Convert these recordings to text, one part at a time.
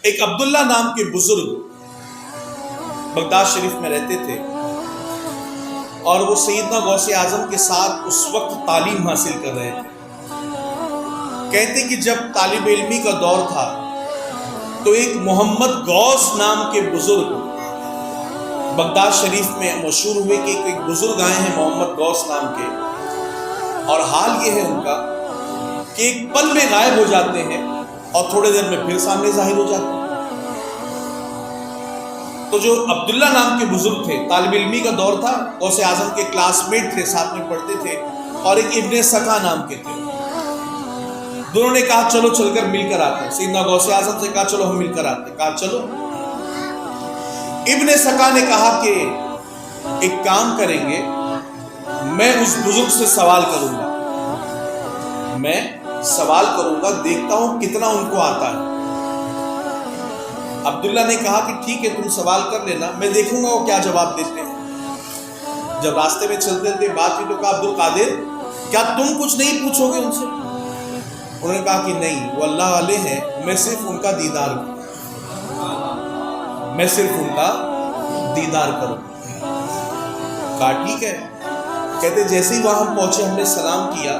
ایک عبداللہ نام کے بزرگ بغداد شریف میں رہتے تھے اور وہ سیدنا غوث اعظم کے ساتھ اس وقت تعلیم حاصل کر رہے تھے۔ کہتے کہ جب طالب علمی کا دور تھا تو ایک محمد غوث نام کے بزرگ بغداد شریف میں مشہور ہوئے کہ ایک بزرگ آئے ہیں محمد غوث نام کے، اور حال یہ ہے ان کا کہ ایک پل میں غائب ہو جاتے ہیں اور تھوڑے دیر میں پھر سامنے ظاہر ہو جاتے ہیں۔ تو جو عبداللہ نام کے بزرگ تھے، طالب علمی کا دور تھا، غوث اعظم کے کلاس میٹ تھے، ساتھ میں پڑھتے تھے، اور ایک ابن سکا نام کے تھے۔ دونوں نے کہا چلو چل کر مل کر آتے ہیں۔ سیدنا غوث اعظم سے کہا چلو ہم مل کر آتے ہیں، کہا چلو۔ ابن سکا نے کہا کہ ایک کام کریں گے، میں اس بزرگ سے سوال کروں گا، میں سوال کروں گا، دیکھتا ہوں کتنا ان کو آتا ہے۔ عبداللہ نے کہا کہ ٹھیک ہے تم سوال کر لینا، میں دیکھوں گا وہ کیا جواب دیتے ہیں۔ جب راستے میں چلتے تھے بات ہوئی تو کہا عبد القادر کیا تم کچھ نہیں پوچھو گے ان سے؟ انہوں نے کہا کہ نہیں، وہ اللہ والے ہیں، میں صرف ان کا دیدار کروں، میں صرف ان کا دیدار کروں۔ کہا ٹھیک ہے۔ کہتے جیسے ہی وہاں ہم پہنچے ہم نے سلام کیا،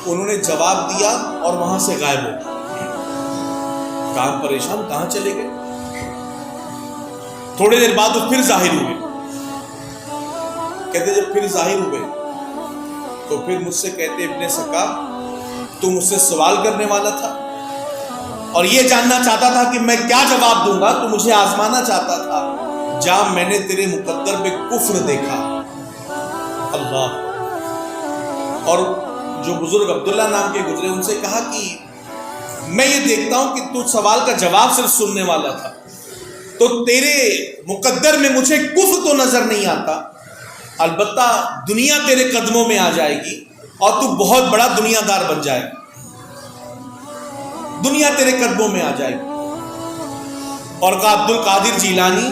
انہوں نے جواب دیا اور وہاں سے غائب ہو گئے۔ کہاں پریشان، کہاں چلے گئے؟ تھوڑے دیر بعد وہ پھر ظاہر ہوئے۔ کہتے جب پھر ظاہر ہوئے تو پھر مجھ سے کہتے ابن سکا تو مجھ سے سوال کرنے والا تھا اور یہ جاننا چاہتا تھا کہ میں کیا جواب دوں گا، تو مجھے آزمانا چاہتا تھا۔ جہاں میں نے تیرے مقدر میں کفر دیکھا، اللہ۔ اور جو بزرگ عبداللہ نام کے گزرے ان سے کہا کہ میں یہ دیکھتا ہوں کہ تو سوال کا جواب صرف سننے والا تھا، تو تیرے مقدر میں مجھے کفر تو نظر نہیں آتا، البتہ دنیا تیرے قدموں میں آ جائے گی اور تو بہت بڑا دنیا دار بن جائے گا، دنیا تیرے قدموں میں آ جائے گی۔ اور کہا عبد القادر جیلانی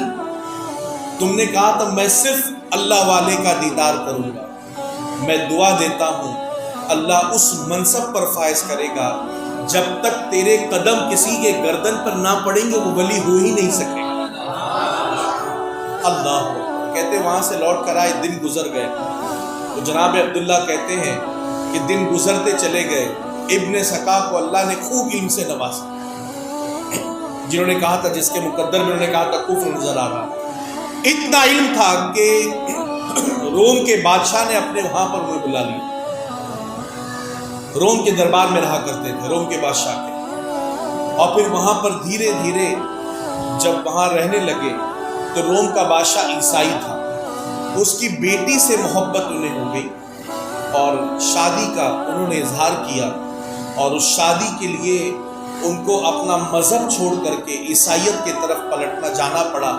تم نے کہا تھا میں صرف اللہ والے کا دیدار کروں گا، میں دعا دیتا ہوں اللہ اس منصب پر فائز کرے گا جب تک تیرے قدم کسی کے گردن پر نہ پڑیں گے وہ ولی ہو ہی نہیں سکے گا۔ اللہ۔ کہتے وہاں سے لوٹ کر آئے، دن گزر گئے، تو جناب عبداللہ کہتے ہیں کہ دن گزرتے چلے گئے، ابن سکا کو اللہ نے خوب علم سے نوازا۔ جنہوں نے کہا تھا، جس کے مقدر میں انہوں نے کہا تھا کفر نظر آ رہا، اتنا علم تھا کہ روم کے بادشاہ نے اپنے وہاں پر انہیں بلا لیا۔ روم کے دربار میں رہا کرتے تھے، روم کے بادشاہ کے، اور پھر وہاں پر دھیرے دھیرے جب وہاں رہنے لگے تو روم کا بادشاہ عیسائی تھا، اس کی بیٹی سے محبت انہیں ہو گئی اور شادی کا انہوں نے اظہار کیا، اور اس شادی کے لیے ان کو اپنا مذہب چھوڑ کر کے عیسائیت کی طرف پلٹنا جانا پڑا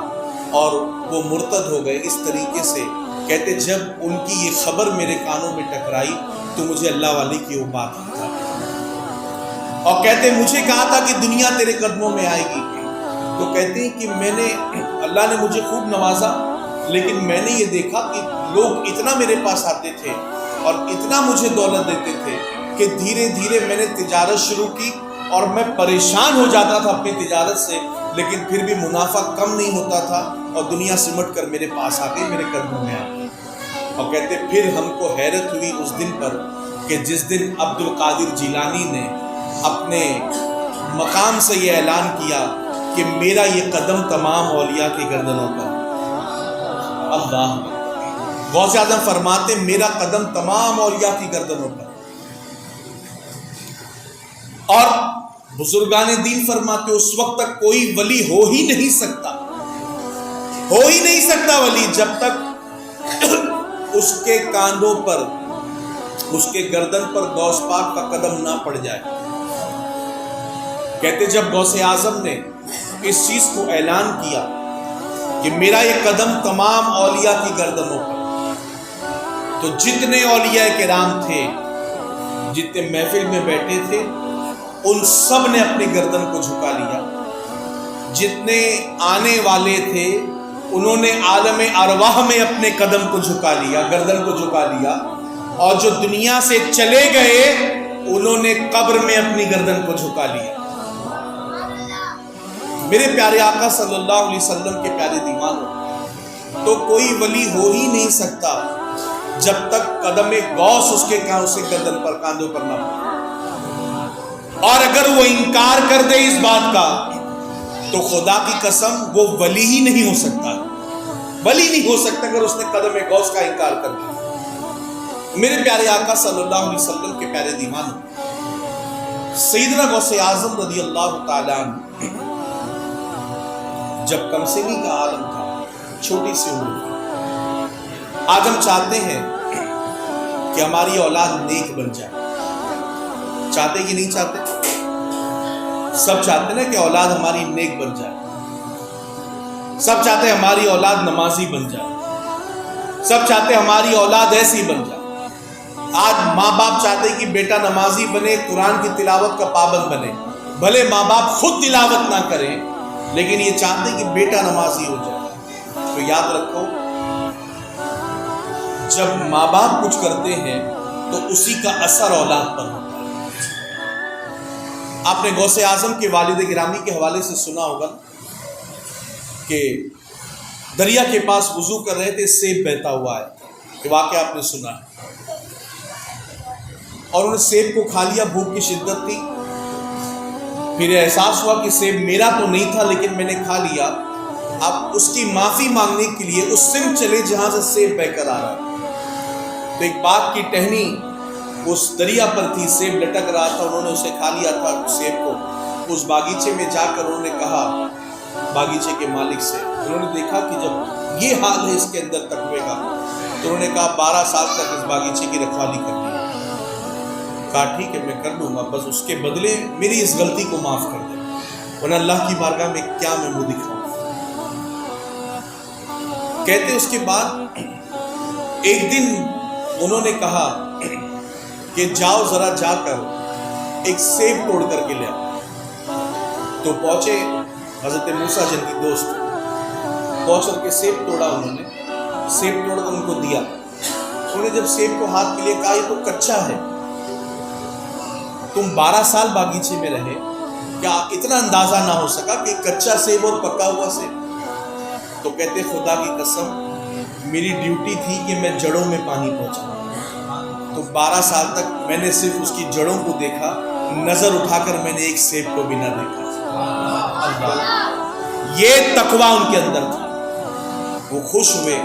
اور وہ مرتد ہو گئے۔ اس طریقے سے کہتے جب ان کی یہ خبر میرے کانوں میں ٹکرائی تو مجھے اللہ والے کی وہ بات تھا، اور کہتے مجھے کہا تھا کہ دنیا تیرے قدموں میں آئے گی، تو کہتے ہیں کہ میں نے، اللہ نے مجھے خوب نوازا، لیکن میں نے یہ دیکھا کہ لوگ اتنا میرے پاس آتے تھے اور اتنا مجھے دولت دیتے تھے کہ دھیرے دھیرے میں نے تجارت شروع کی اور میں پریشان ہو جاتا تھا اپنی تجارت سے، لیکن پھر بھی منافع کم نہیں ہوتا تھا اور دنیا سمٹ کر میرے پاس آ گئی، میرے قدموں میں آ گئی۔ اور کہتے پھر ہم کو حیرت ہوئی اس دن پر کہ جس دن عبد القادر جیلانی نے اپنے مقام سے یہ اعلان کیا کہ میرا یہ قدم تمام اولیاء کی گردنوں پر۔ اللہ۔ غوث اعظم فرماتے میرا قدم تمام اولیاء کی گردنوں پر، اور بزرگان دین فرماتے اس وقت تک کوئی ولی ہو ہی نہیں سکتا، ہو ہی نہیں سکتا ولی جب تک اس کے کاندھوں پر، اس کے گردن پر غوث پاک کا قدم نہ پڑ جائے۔ کہتے جب غوث اعظم نے اس چیز کو اعلان کیا کہ میرا یہ قدم تمام اولیاء کی گردنوں پر، تو جتنے اولیاء کرام تھے، جتنے محفل میں بیٹھے تھے، ان سب نے اپنی گردن کو جھکا لیا۔ جتنے آنے والے تھے انہوں نے عالم ارواح میں اپنے قدم کو جھکا لیا، گردن کو جھکا لیا، اور جو دنیا سے چلے گئے انہوں نے قبر میں اپنی گردن کو جھکا لیا۔ میرے پیارے آقا صلی اللہ علیہ وسلم کے پیارے دیوانوں، تو کوئی ولی ہو ہی نہیں سکتا جب تک قدم غوث اس کے گردن پر کاندھوں پر نہ ہو، اور اگر وہ انکار کر دے اس بات کا تو خدا کی قسم وہ ولی ہی نہیں ہو سکتا، ولی نہیں ہو سکتا اگر اس نے قدم غوث کا انکار کر دیا۔ میرے پیارے آقا صلی اللہ علیہ وسلم کے پیارے دیوانوں، سیدنا غوث اعظم رضی اللہ تعالیٰ عنہ جب کمسنی کا عالم تھا، چھوٹی سی عمر تھی، آج ہم چاہتے ہیں کہ ہماری اولاد نیک بن جائے، چاہتے کہ نہیں چاہتے؟ سب چاہتے ہیں کہ اولاد ہماری نیک بن جائے، سب چاہتے ہیں ہماری اولاد نمازی بن جائے، سب چاہتے ہیں ہماری اولاد ایسی بن جائے۔ آج ماں باپ چاہتے ہیں کہ بیٹا نمازی بنے، قرآن کی تلاوت کا پابند بنے، بھلے ماں باپ خود تلاوت نہ کریں لیکن یہ چاہتے ہیں کہ بیٹا نمازی ہو جائے۔ تو یاد رکھو، جب ماں باپ کچھ کرتے ہیں تو اسی کا اثر اولاد پر ہوتا ہے۔ آپ نے غوث اعظم کے والد گرامی کے حوالے سے سنا ہوگا کہ دریا کے پاس وضو کر رہے تھے، سیب بہتا ہوا ہے، یہ واقعہ آپ نے سنا ہے، اور انہوں نے سیب کو کھا لیا، بھوک کی شدت تھی، پھر احساس ہوا کہ سیب میرا تو نہیں تھا لیکن میں نے کھا لیا۔ اب اس کی معافی مانگنے کے لیے اس سمت چلے جہاں سے سیب بہ کر آ رہا، تو ایک باغ کی ٹہنی اس دریا پر تھی، سیب لٹک رہا تھا، انہوں نے اسے کھا لیا تھا سیب کو۔ اس باغیچے میں جا کر انہوں نے کہا باغیچے کے مالک سے، انہوں نے دیکھا کہ جب یہ حال ہے اس کے اندر تقوی کا، تو انہوں نے کہا 12 سال تک اس باغیچے کی رکھوالی کرنی ہے۔ کہا ٹھیک ہے میں کر لوں گا، بس اس کے بدلے میری اس غلطی کو معاف کر دیں، ورنہ اللہ کی بارگاہ میں کیا میں منہ دکھاؤں۔ کہتے اس کے بعد ایک دن انہوں نے کہا کہ جاؤ ذرا جا کر ایک سیب توڑ کر کے لے آؤ۔ تو پہنچے حضرت موسیٰ جن کی دوست، پہنچ کر کے سیب توڑا، انہوں نے سیب توڑ کر ان کو دیا۔ انہوں نے جب سیب کو ہاتھ میں لے کہا یہ تو کچا ہے، تم 12 سال باغیچے میں رہے، کیا اتنا اندازہ نہ ہو سکا کہ کچا سیب اور پکا ہوا سیب؟ تو کہتے خدا کی قسم میری ڈیوٹی تھی کہ میں جڑوں میں پانی پہنچاؤں، تو 12 سال تک میں نے صرف اس کی جڑوں کو دیکھا، نظر اٹھا کر میں نے ایک سیب کو بھی نہ دیکھا۔ یہ تقویٰ ان کے اندر تھا۔ وہ خوش ہوئے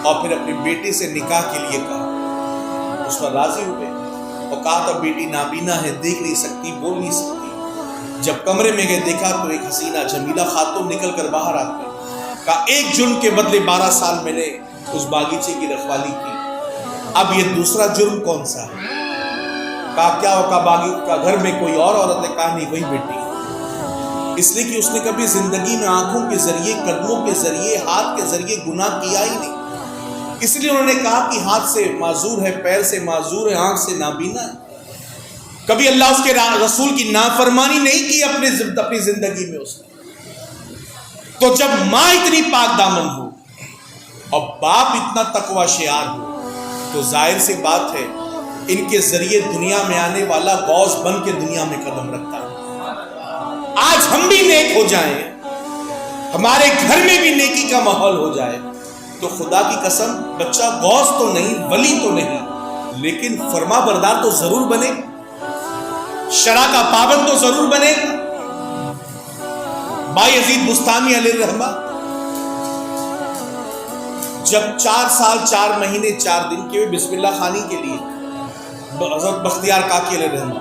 اور پھر اپنی بیٹی سے نکاح کے لیے کہا، اس پر راضی ہوئے اور کہا تھا بیٹی نابینا ہے، دیکھ نہیں سکتی، بول نہیں سکتی۔ جب کمرے میں گئے دیکھا تو ایک حسینہ جمیلہ خاتون نکل کر باہر آتی، کہا ایک جرم کے بدلے 12 سال میں نے اس باغیچے کی رکھوالی کی، اب یہ دوسرا جرم کون سا ہے؟ کہا کیا ہوگا باغی کا گھر میں کوئی اور عورت ہے؟ کہا نہیں وہی بیٹی، اس لیے کہ اس نے کبھی زندگی میں آنکھوں کے ذریعے، قدموں کے ذریعے، ہاتھ کے ذریعے گناہ کیا ہی نہیں، اس لیے انہوں نے کہا کہ ہاتھ سے معذور ہے، پیر سے معذور ہے، آنکھ سے نابینا ہے، کبھی اللہ اس کے رسول کی نافرمانی نہیں کی اپنی زندگی میں اس نے۔ تو جب ماں اتنی پاک دامن ہو اور باپ اتنا تقوی شعار ہو تو ظاہر سی بات ہے ان کے ذریعے دنیا میں آنے والا غوث بن کے دنیا میں قدم رکھتا ہے۔ آج ہم بھی نیک ہو جائیں، ہمارے گھر میں بھی نیکی کا ماحول ہو جائے تو خدا کی قسم بچہ غوث تو نہیں، ولی تو نہیں، لیکن فرما بردار تو ضرور بنے، شرع کا پابند تو ضرور بنے گا۔ بایزید بستانی علیہ الرحمہ جب 4 سال 4 مہینے 4 دن کے بسم اللہ خانی کے لیے حضرت بختیار کاکی علیہ الرحمہ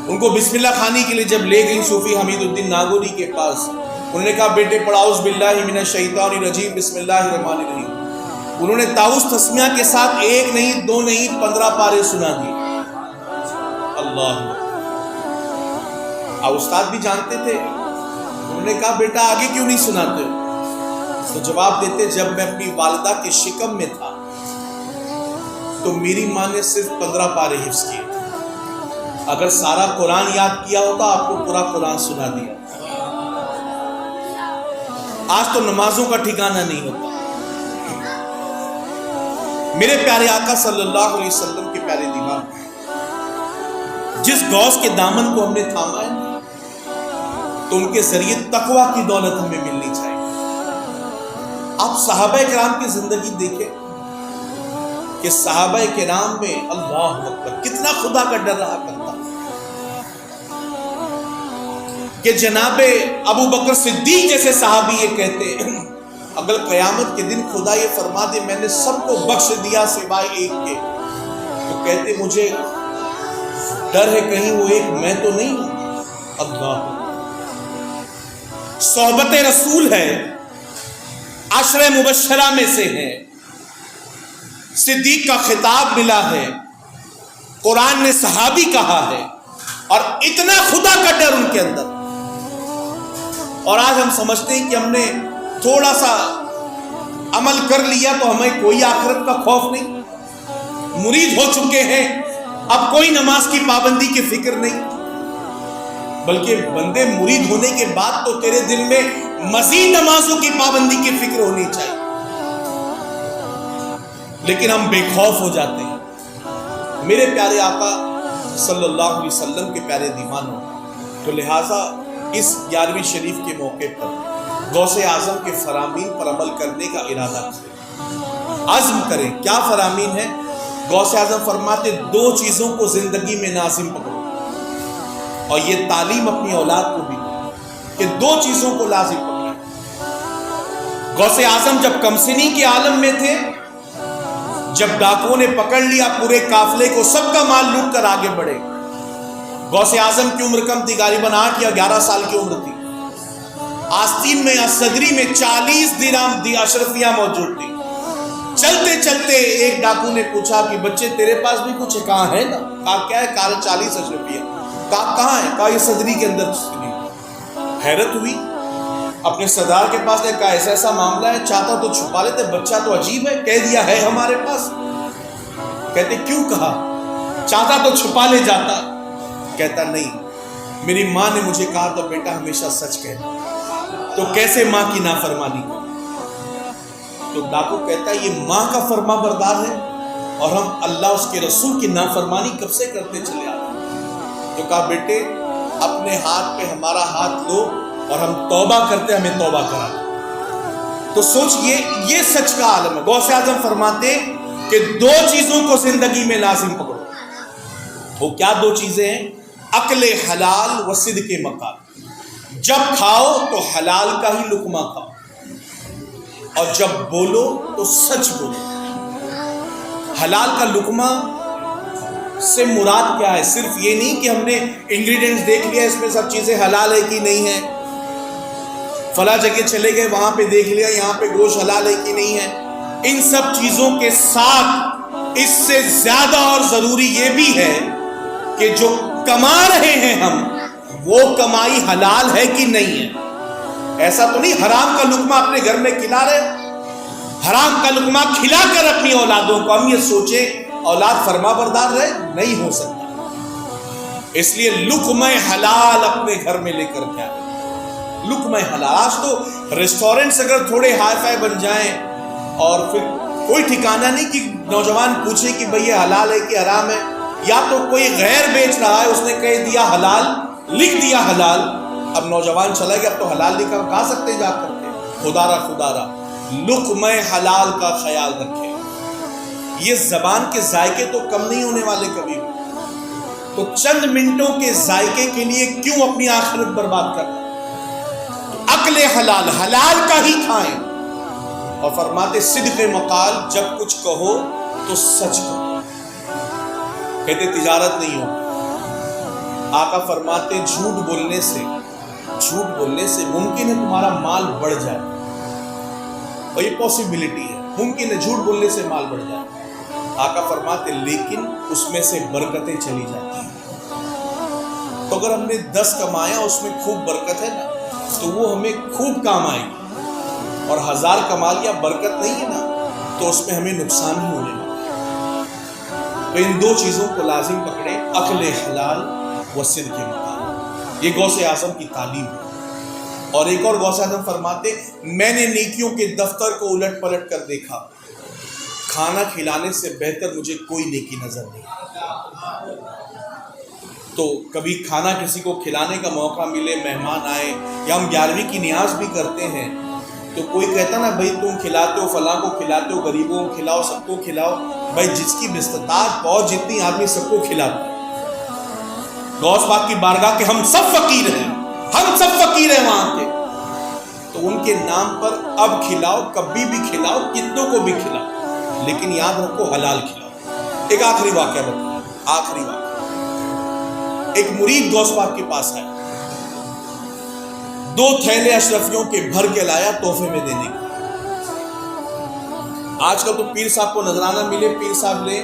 ان کو بسم اللہ خانی کے لیے جب لے گئی صوفی حمید الدین ناگوری کے پاس، انہوں نے کہا بیٹے پڑھ اعوذ باللہ من الشیطان الرجیم بسم اللہ الرحمن الرحیم۔ انہوں نے طاؤس تسمیہ کے ساتھ 1 نہیں 2 نہیں 15 پارے سنا دیے۔ اللہ، اب استاد بھی جانتے تھے، انہوں نے کہا بیٹا آگے کیوں نہیں سناتے؟ تو جواب دیتے جب میں اپنی والدہ کے شکم میں تھا تو میری ماں نے صرف 15 پارے حفظ کیے، اگر سارا قرآن یاد کیا ہوتا آپ کو پورا قرآن سنا دیا۔ آج تو نمازوں کا ٹھکانہ نہیں ہوتا۔ میرے پیارے آقا صلی اللہ علیہ وسلم کے پیارے دیوان، جس غوث کے دامن کو ہم نے تھاما ہے تو ان کے ذریعے تقویٰ کی دولت ہمیں ملنی چاہیے۔ آپ صحابہ کرام کی زندگی دیکھیں کہ صحابہ کرام میں اللہ اکبر کتنا خدا کا ڈر رہا کرتا کہ جناب ابو بکر صدیق جیسے صحابی یہ کہتے ہیں اگر قیامت کے دن خدا یہ فرما دے میں نے سب کو بخش دیا سوائے ایک کے، تو کہتے مجھے ڈر ہے کہیں وہ ایک میں تو نہیں ہوں۔ اللہ صحبت رسول ہے، عشرہ مبشرہ میں سے ہے، صدیق کا خطاب ملا ہے، قرآن نے صحابی کہا ہے، اور اتنا خدا کا ڈر ان کے اندر۔ اور آج ہم سمجھتے ہیں کہ ہم نے تھوڑا سا عمل کر لیا تو ہمیں کوئی آخرت کا خوف نہیں، مرید ہو چکے ہیں اب کوئی نماز کی پابندی کی فکر نہیں، بلکہ بندے مرید ہونے کے بعد تو تیرے دل میں مزید نمازوں کی پابندی کی فکر ہونی چاہیے، لیکن ہم بے خوف ہو جاتے ہیں۔ میرے پیارے آقا صلی اللہ علیہ وسلم کے پیارے دیوانوں، تو لہٰذا اس 11ویں شریف کے موقع پر غوث اعظم کے فرامین پر عمل کرنے کا ارادہ کریں، عزم کریں۔ کیا فرامین ہے؟ غوث اعظم فرماتے دو چیزوں کو زندگی میں لازم پکڑو، اور یہ تعلیم اپنی اولاد کو بھی کہ دو چیزوں کو لازم پکڑیں۔ غوث اعظم جب کمسنی کے عالم میں تھے، جب ڈاکوؤں نے پکڑ لیا پورے قافلے کو، سب کا مال لوٹ کر آگے بڑھے، غوث اعظم کی عمر کم تھی، غالباً 8 یا 11 سال کی عمر تھی، آستین میں یا صدری میں 40 درہم دی اشرفیاں موجود تھی۔ چلتے چلتے ایک ڈاکو نے پوچھا کہ بچے تیرے پاس بھی کچھ کہاں ہے نا؟ کہا کیا ہے؟ کہا 40 اشرفیہ۔ کہا کہاں ہے؟ کہا یہ صدری کے اندر۔ حیرت ہوئی، اپنے سردار کے پاس نے کہا ایسا ایسا معاملہ ہے، چاہتا تو چھپا لیتے، بچہ تو عجیب ہے، کہہ دیا ہے ہمارے پاس۔ کہتے کیوں کہا؟ چاہتا تو چھپا لے جاتا۔ کہتا نہیں، میری ماں نے مجھے کہا تو بیٹا ہمیشہ سچ کہنا، تو کیسے ماں کی نافرمانی کریں؟ تو ڈاکو کہتا ہے یہ ماں کا فرما بردار ہے اور ہم اللہ اس کے رسول کی نافرمانی کب سے کرتے چلے آتے ہیں۔ تو کہا بیٹے اپنے ہاتھ پہ ہمارا ہاتھ لو اور ہم توبہ کرتے ہمیں توبہ کرا دو۔ تو سوچئے یہ سچ کا عالم ہے۔ غوث اعظم فرماتے کہ دو چیزوں کو زندگی میں لازم پکڑو۔ وہ کیا دو چیزیں ہیں؟ عقل حلال و صدق مقال۔ جب کھاؤ تو حلال کا ہی لقمہ کھاؤ، اور جب بولو تو سچ بولو۔ حلال کا لقمہ سے مراد کیا ہے؟ صرف یہ نہیں کہ ہم نے انگریڈینٹس دیکھ لیا اس میں سب چیزیں حلال ہے کہ نہیں ہے، فلاں جگہ چلے گئے وہاں پہ دیکھ لیا یہاں پہ گوشت حلال ہے کہ نہیں ہے۔ ان سب چیزوں کے ساتھ اس سے زیادہ اور ضروری یہ بھی ہے کہ جو کما رہے ہیں ہم، وہ کمائی حلال ہے کہ نہیں ہے۔ ایسا تو نہیں حرام کا لقمہ اپنے گھر میں کھلا رہے، حرام کا لقمہ کھلا کر اپنی اولادوں کو ہم یہ سوچیں اولاد فرما بردار رہے، نہیں ہو سکتا۔ اس لیے لقمہ حلال اپنے گھر میں لے کر کے آئے۔ لقمہ حلال۔ آج تو ریسٹورنٹس اگر تھوڑے ہائی فائی بن جائیں اور پھر کوئی ٹھکانہ نہیں کہ نوجوان پوچھے کہ بھئی یہ حلال ہے کہ حرام ہے، یا تو کوئی غیر بیچ رہا ہے اس نے کہہ دیا حلال، لکھ دیا حلال، اب نوجوان چلا گیا اب تو حلال لکھا کھا سکتے جا کر کے۔ خدا را لقمہ حلال کا خیال رکھے۔ یہ زبان کے ذائقے تو کم نہیں ہونے والے کبھی، تو چند منٹوں کے ذائقے کے لیے کیوں اپنی آخرت برباد کرنا؟ عقل حلال، حلال کا ہی کھائیں، اور فرماتے صدق مقال، جب کچھ کہو تو سچ کہو۔ کہتے تجارت نہیں ہو۔ آقا فرماتے جھوٹ بولنے سے ممکن ہے تمہارا مال بڑھ جائے، اور یہ پاسبلٹی ہے، ممکن ہے جھوٹ بولنے سے مال بڑھ جائے۔ آقا فرماتے لیکن اس میں سے برکتیں چلی جاتی ہیں۔ تو اگر ہم نے 10 کمایا اس میں خوب برکت ہے نا، تو وہ ہمیں خوب کام آئے گی، اور 1000 کما لیا برکت نہیں ہے نا، تو اس میں ہمیں نقصان ہی ہونے لگا۔ تو ان دو چیزوں کو لازم پکڑے، عقل حلال و صدق مقال۔ یہ غوث اعظم کی تعلیم ہے۔ اور ایک اور غوث اعظم فرماتے میں نے نیکیوں کے دفتر کو الٹ پلٹ کر دیکھا، کھانا کھلانے سے بہتر مجھے کوئی نیکی نظر نہیں۔ تو کبھی کھانا کسی کو کھلانے کا موقع ملے، مہمان آئے، یا ہم 11ویں کی نیاز بھی کرتے ہیں، تو کوئی کہتا نا بھائی تم کھلاتے ہو، فلاں کو کھلاتے ہو، غریبوں کو کھلاؤ، سب کو کھلاؤ، بھائی جس کی باستطاعت پہنچ جتنی آدمی سب کو کھلاتا ہے۔ غوث پاک کی بارگاہ کے ہم سب فقیر ہیں، ہم سب فقیر ہیں وہاں کے، تو ان کے نام پر اب کھلاؤ، کبھی بھی کھلاؤ، کتنوں کو بھی کھلاؤ، لیکن یاد رکھو حلال کھلاؤ۔ ایک آخری واقعہ بتاؤ، آخری واقعہ، ایک مرید غوث پاک کے پاس آیا، 2 تھیلے اشرفیوں کے بھر کے لایا تحفے میں دینے کے۔ آج کل تو پیر صاحب کو نذرانہ ملے، پیر صاحب لے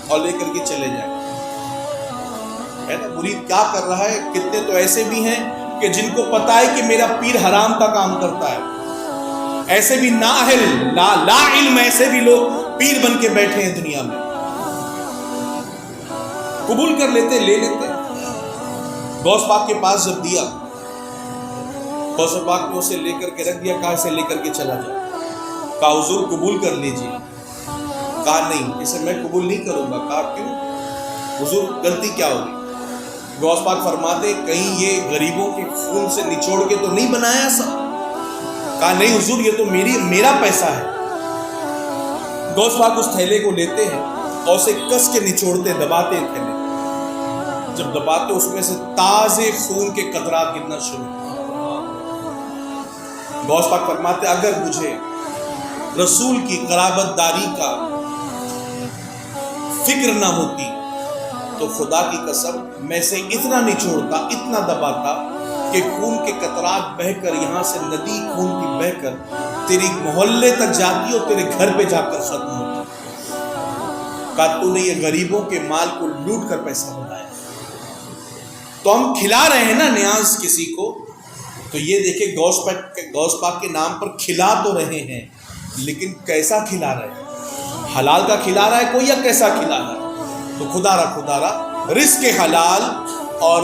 اور لے کر کے چلے جائیں، ہے نا؟ مرید کیا کر رہا ہے؟ کتنے تو ایسے بھی ہیں کہ جن کو پتا ہے کہ میرا پیر حرام کا کام کرتا ہے، ایسے بھی نااہل لا علم ایسے بھی لوگ پیر بن کے بیٹھے ہیں دنیا میں، قبول کر لیتے، لے لیتے۔ غوث پاک کے پاس جب دیا، غوث پاک نے اسے لے کر کے رکھ دیا، کہا اسے لے کر کے چلا جائے، کہا حضور قبول کر لیجیے، کہا نہیں اسے میں قبول نہیں کروں گا، کہا کیوں؟ حضور غلطی کیا ہوگی؟ غوث پاک فرماتے کہیں یہ غریبوں کے خون سے نچوڑ کے تو نہیں بنایا سب؟ کہا نہیں حضور یہ تو میرا پیسہ ہے۔ غوث پاک اس تھیلے کو لیتے ہیں اور اسے کس کے نچوڑتے، دباتے ہیں تھیلے، جب دباتے اس میں سے تازے خون کے قطرات گرنا شروع۔ غوث پاک فرماتے اگر مجھے رسول کی قرابت داری کا فکر نہ ہوتی تو خدا کی قسم میں سے اتنا نچوڑتا، اتنا دباتا کہ خون کے قطرات بہ کر یہاں سے ندی خون کی بہ کر تیری محلے تک جاتی اور تیرے گھر پہ جا کر ختم ہوتی۔ کہا تو نے یہ غریبوں کے مال کو لوٹ کر پیسہ بنایا، تو ہم کھلا رہے ہیں نا نیاز کسی کو، تو یہ دیکھیں غوث پاک کے نام پر کھلا تو رہے ہیں، لیکن کیسا کھلا رہے ہیں؟ حلال کا کھلا رہا ہے کوئی یا کیسا کھلا رہا ہے؟ تو خدا را رزق حلال اور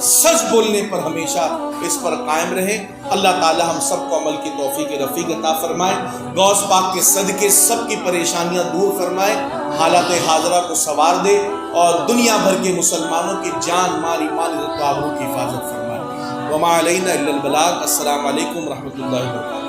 سچ بولنے پر ہمیشہ اس پر قائم رہیں۔ اللہ تعالی ہم سب کو عمل کی توفیق رفیق عطا فرمائے، غوث پاک کے صدقے سب کی پریشانیاں دور فرمائے، حالات حاضرہ کو سنوار دے اور دنیا بھر کے مسلمانوں کی جان، مال، ایمان، عزت و آبرو کی حفاظت فرمائے۔ وما علینا الا البلاغ۔ السلام علیکم ورحمۃ اللہ وبرکاتہ۔